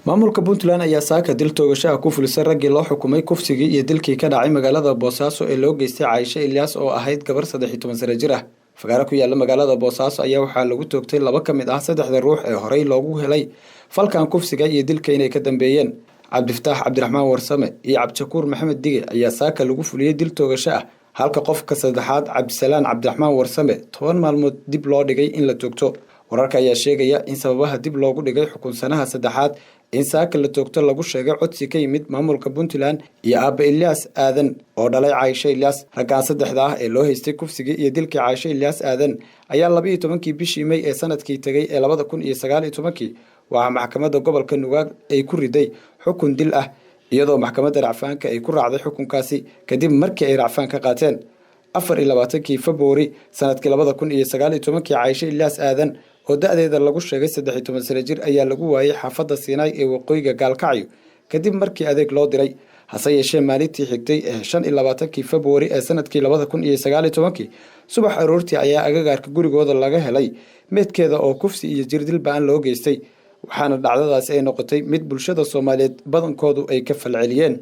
maamulka Puntland ayaa saaka dil toogasho ku fulisay raggii loo xukumay kufsigii iyo dilkii ka dhacay magaalada Boosaaso ee loo geystay Caaisha Ilyas oo ahayd gabar 13 sano jir ah. Fagaara ku yaala magaalada Boosaaso ayaa waxaa lagu toogtay laba ka mid ah saddexda ruux ee horey loogu helay falkan kufsiga iyo dilka inay ka dambeeyeen. Cabdifataax Cabdiraxmaan Warsame iyo Cabdishakuur Maxamed Dige ayaa saaka lagu fuliyay dil toogasho ah, halka qofka saddexaad Cabdisalaan Cabdiraxmaan Warsame 10 maalmood dib loo dhigay in la toogto. Wararka ayaa sheegaya in sababaha dib loogu dhigay xukunsanaha saddexaad in saaka la toogto lagu sheegay codsi ka yimid maamulka Puntland iyo Aabe Ilyas Aadan oo dhalay Caaisha Ilyas. Raggan saddexda ah ee loo haystay kufsigii iyo dilkii Caaisha Ilyas Aadan ayaa 12 bishii May ee sanadkii tagay ee 2019 waxaa maxkamadda gobolka Nugaal ay ku riday xukun dil ah, iyadoo maxkamadda racfaanka ay ku raacday xukunkaasi kadib markii ay racfaan ka qaateen. 24 February sanadkii 2019 Caaisha Ilyas Aadan oo da'deeda lagu sheegay 13 sano jir ayaa lagu waayay xaafadda Siinay ee waqooyiga Gaalkacyo kadib markii adeeg loo diray. hase yeeshee maalintii xigtay ee 25 February ee sanadkii 2019 subax aroortii ayaa agagaarka gurigooda laga helay meedkeeda oo kufsi iyo jirdil baan loo geystay, waxaana dhacdadaasi ay noqotay mid bulshada Soomaaliyeed badankoodu ay ka falceliyeen.